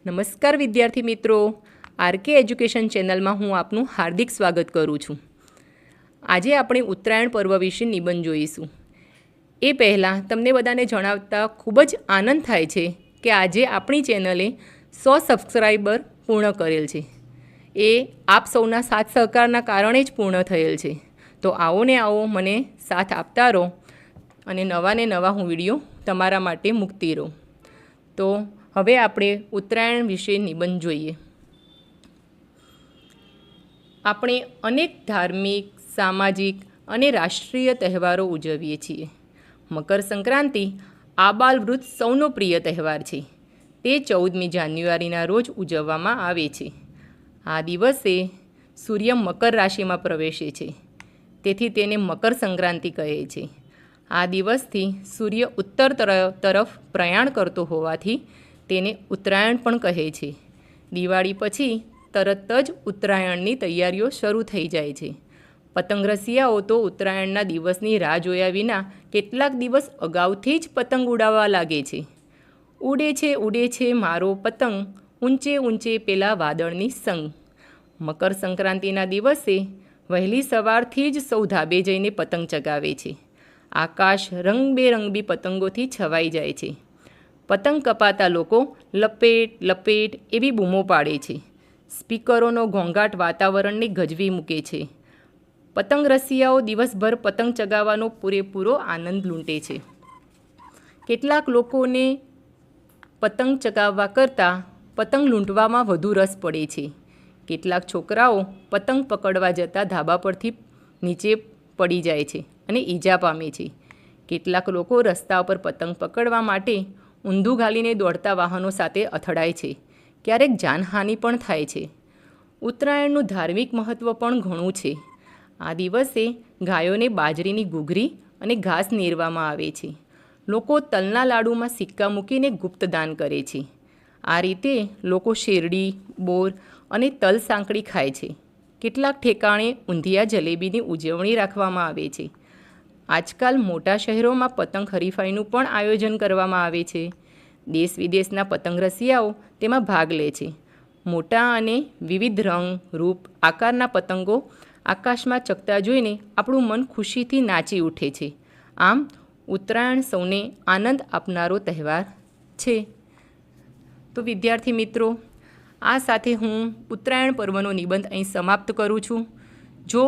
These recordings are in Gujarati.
નમસ્કાર વિદ્યાર્થી મિત્રો, આરકે એજ્યુકેશન ચેનલમાં હું આપનું હાર્દિક સ્વાગત કરું છું। આજે આપણે ઉત્તરાયણ પર્વ વિશે નિબંધ જોઈશું। એ પહેલાં તમને બધાને જણાવતા ખૂબ જ આનંદ થાય છે કે આજે આપણી ચેનલે 100 સબસ્ક્રાઈબર પૂર્ણ કરેલ છે। એ આપ સૌના સાથ સહકારના કારણે જ પૂર્ણ થયેલ છે। તો આવો ને આવો મને સાથ આપતા રહો અને નવા હું વિડીયો તમારા માટે મૂકતી રહું। તો હવે આપણે ઉત્તરાયણ વિશે નિબંધ જોઈએ। આપણે અનેક ધાર્મિક, સામાજિક અને રાષ્ટ્રીય તહેવારો ઉજવીએ છીએ। મકર સંક્રાંતિ આબાલ વૃદ્ધ સૌનો પ્રિય તહેવાર છે। તે 14મી જાન્યુઆરીના રોજ ઉજવવામાં આવે છે। આ દિવસે સૂર્ય મકર રાશિમાં પ્રવેશે છે, તેથી તેને મકર સંક્રાંતિ કહે છે। આ દિવસથી સૂર્ય ઉત્તર તરફ પ્રયાણ કરતો હોવાથી તેને ઉત્તરાયણ પણ કહે છે। દિવાળી પછી તરત જ ઉત્તરાયણની તૈયારીઓ શરૂ થઈ જાય છે। પતંગ રસિયાઓ તો ઉત્તરાયણના દિવસની રાહ જોયા વિના કેટલાક દિવસ અગાઉથી જ પતંગ ઉડાવવા લાગે છે। ઉડે છે મારો પતંગ, ઊંચે ઊંચે પેલા વાદળની સંગ। મકર સંક્રાંતિના દિવસે વહેલી સવારથી જ સૌ ધાબે જઈને પતંગ ચગાવે છે। આકાશ રંગબેરંગી પતંગોથી છવાઈ જાય છે। પતંગ કપાતા લોકો લપેટ લપેટ એવી બૂમો પાડે છે। સ્પીકરોનો ઘોંઘાટ વાતાવરણને ગજવી મૂકે છે। પતંગ રસિયાઓ દિવસભર પતંગ ચગાવવાનો પૂરેપૂરો આનંદ લૂંટે છે। કેટલાક લોકોને પતંગ ચગાવવા કરતાં પતંગ લૂંટવામાં વધુ રસ પડે છે। કેટલાક છોકરાઓ પતંગ પકડવા જતાં ધાબા પરથી નીચે પડી જાય છે અને ઈજા પામે છે। કેટલાક લોકો રસ્તા પર પતંગ પકડવા માટે ઊંધું ઘાલીને દોડતા વાહનો સાથે અથડાય છે। ક્યારેક જાનહાનિ પણ થાય છે। ઉત્તરાયણનું ધાર્મિક મહત્ત્વ પણ ઘણું છે। આ દિવસે ગાયોને બાજરીની ઘૂઘરી અને ઘાસ નીરવામાં આવે છે। લોકો તલના લાડુમાં સિક્કા મૂકીને ગુપ્તદાન કરે છે। આ રીતે લોકો શેરડી, બોર અને તલ સાંકળી ખાય છે। કેટલાક ઠેકાણે ઊંધિયા જલેબીની ઉજવણી રાખવામાં આવે છે। આજકાલ મોટા શહેરોમાં પતંગ હરીફાઈનું પણ આયોજન કરવામાં આવે છે। દેશ વિદેશના પતંગ રસિયાઓ તેમાં ભાગ લે છે। મોટા અને વિવિધ રંગ, રૂપ, આકારના પતંગો આકાશમાં ચગતા જોઈને આપણું મન ખુશીથી નાચી ઉઠે છે। આમ ઉત્તરાયણ સૌને આનંદ આપનારો તહેવાર છે। તો વિદ્યાર્થી મિત્રો, આ સાથે હું ઉત્તરાયણ પર્વનો નિબંધ અહીં સમાપ્ત કરું છું। જો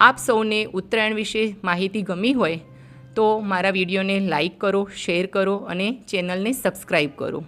આપ સૌને ઉત્તરાયણ વિશે માહિતી ગમી હોય તો મારા વિડીયોને લાઈક કરો, શેર કરો અને ચેનલને સબસ્ક્રાઈબ કરો।